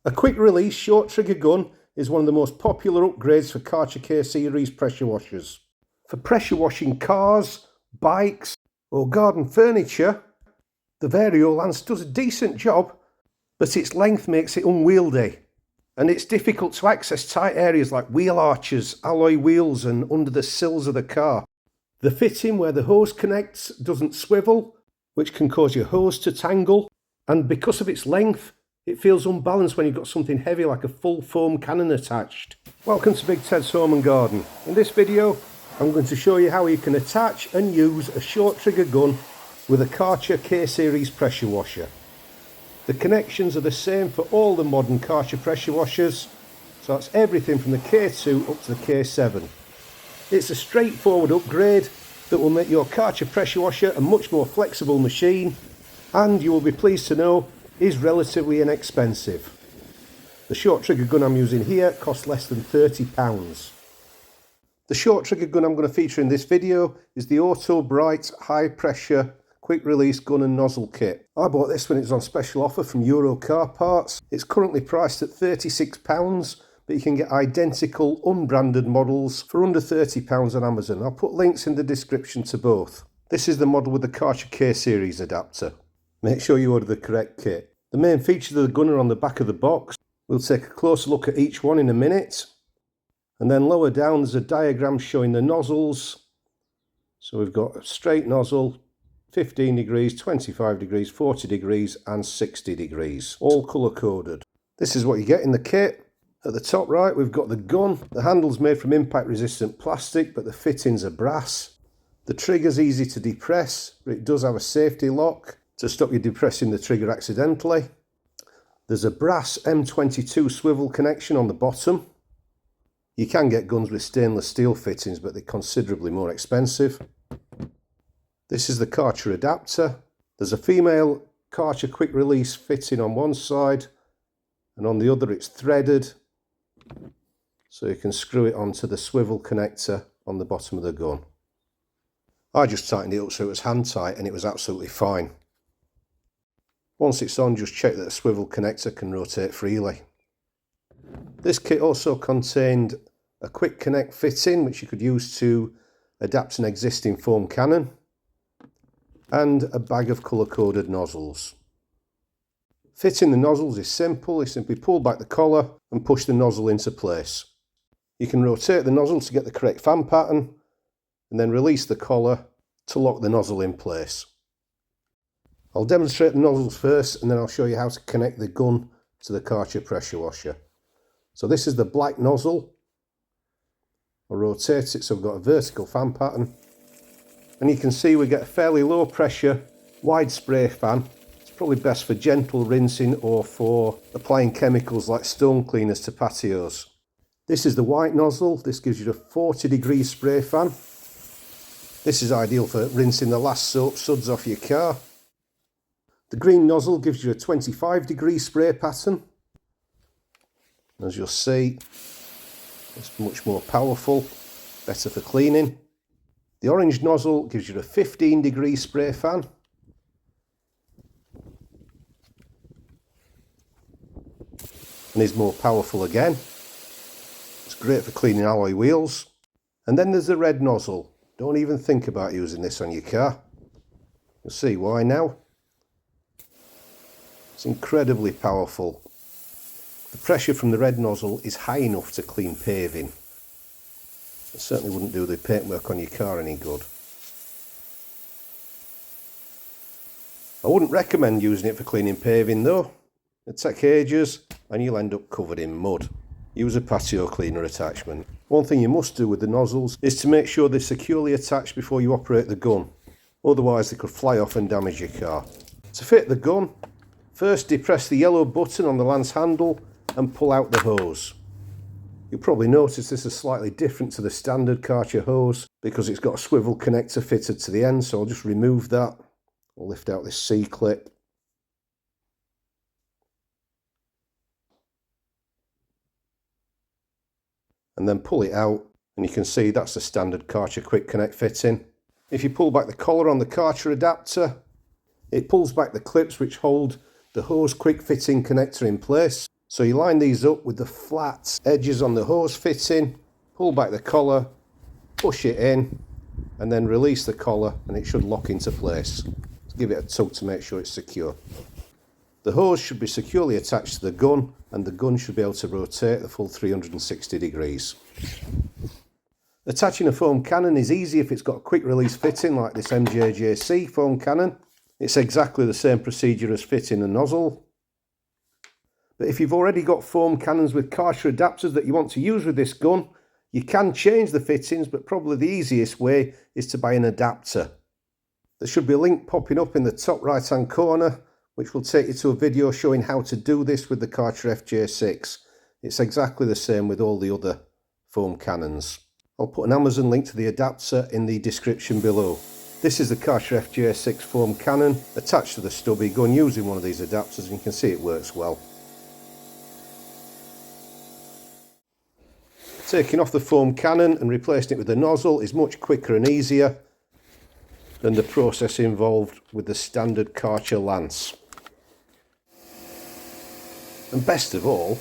A quick release short trigger gun is one of the most popular upgrades for Karcher K Series pressure washers. For pressure washing cars, bikes or garden furniture, the Variolance does a decent job, but its length makes it unwieldy and it's difficult to access tight areas like wheel arches, alloy wheels and under the sills of the car. The fitting where the hose connects doesn't swivel, which can cause your hose to tangle, and because of its length it feels unbalanced when you've got something heavy like a full foam cannon attached. Welcome to Big Ted's Home and Garden. In this video I'm going to show you how you can attach and use a short trigger gun with a Karcher K Series pressure washer. The connections are the same for all the modern Karcher pressure washers, so that's everything from the K2 up to the K7. It's a straightforward upgrade that will make your Karcher pressure washer a much more flexible machine, and you will be pleased to know is relatively inexpensive. The short trigger gun I'm using here costs less than £30. The short trigger gun I'm going to feature in this video is the AutoGlym high pressure quick release gun and nozzle kit. I bought this when it was on special offer from Euro Car Parts. It's currently priced at £36, but you can get identical unbranded models for under £30 on Amazon. I'll put links in the description to both. This is the model with the Karcher K Series adapter. Make sure you order the correct kit. The main features of the gun are on the back of the box. We'll take a closer look at each one in a minute. And then lower down there's a diagram showing the nozzles. So we've got a straight nozzle, 15 degrees, 25 degrees, 40 degrees and 60 degrees. All colour coded. This is what you get in the kit. At the top right we've got the gun. The handle's made from impact resistant plastic but the fittings are brass. The trigger's easy to depress, but it does have a safety lock to stop you depressing the trigger accidentally. There's a brass M22 swivel connection on the bottom. You can get guns with stainless steel fittings, but they're considerably more expensive. This is the Karcher adapter. There's a female Karcher quick release fitting on one side, and on the other it's threaded, so you can screw it onto the swivel connector on the bottom of the gun. I just tightened it up so it was hand tight and it was absolutely fine. Once it's on, just check that the swivel connector can rotate freely. This kit also contained a quick connect fitting which you could use to adapt an existing foam cannon, and a bag of colour coded nozzles. Fitting the nozzles is simple. You simply pull back the collar and push the nozzle into place. You can rotate the nozzle to get the correct fan pattern and then release the collar to lock the nozzle in place. I'll demonstrate the nozzles first and then I'll show you how to connect the gun to the Karcher pressure washer. So this is the black nozzle. I'll rotate it so we've got a vertical fan pattern, and you can see we get a fairly low pressure wide spray fan. It's probably best for gentle rinsing or for applying chemicals like stone cleaners to patios. This is the white nozzle. This gives you a 40-degree spray fan. This is ideal for rinsing the last soap suds off your car. The green nozzle gives you a 25-degree spray pattern. As you'll see, it's much more powerful, better for cleaning. The orange nozzle gives you a 15-degree spray fan. And is more powerful again. It's great for cleaning alloy wheels. And then there's the red nozzle. Don't even think about using this on your car. You'll see why now. It's incredibly powerful. The pressure from the red nozzle is high enough to clean paving. It certainly wouldn't do the paintwork on your car any good. I wouldn't recommend using it for cleaning paving though. It'll take ages and you'll end up covered in mud. Use a patio cleaner attachment. One thing you must do with the nozzles is to make sure they're securely attached before you operate the gun. Otherwise they could fly off and damage your car. To fit the gun, first depress the yellow button on the lance handle and pull out the hose. You'll probably notice this is slightly different to the standard Karcher hose because it's got a swivel connector fitted to the end, so I'll just remove that. I'll lift out this C-clip. And then pull it out and you can see that's the standard Karcher quick connect fitting. If you pull back the collar on the Karcher adapter, it pulls back the clips which hold the hose quick fitting connector in place. So you line these up with the flat edges on the hose fitting, pull back the collar, push it in, and then release the collar and it should lock into place. Give it a tug to make sure it's secure. The hose should be securely attached to the gun, and the gun should be able to rotate the full 360 degrees. Attaching a foam cannon is easy if it's got a quick release fitting like this MJJC foam cannon. It's exactly the same procedure as fitting a nozzle. But if you've already got foam cannons with Karcher adapters that you want to use with this gun, you can change the fittings, but probably the easiest way is to buy an adapter. There should be a link popping up in the top right hand corner, which will take you to a video showing how to do this with the Karcher FJ6. It's exactly the same with all the other foam cannons. I'll put an Amazon link to the adapter in the description below. This is the Karcher FJ6 foam cannon attached to the stubby gun using one of these adapters, and you can see it works well. Taking off the foam cannon and replacing it with a nozzle is much quicker and easier than the process involved with the standard Karcher lance. And best of all,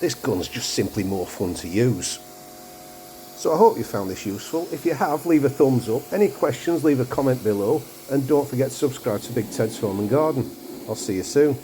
this gun's just simply more fun to use. So I hope you found this useful. If you have, leave a thumbs up. Any questions, leave a comment below. And don't forget to subscribe to Big Ted's Home and Garden. I'll see you soon.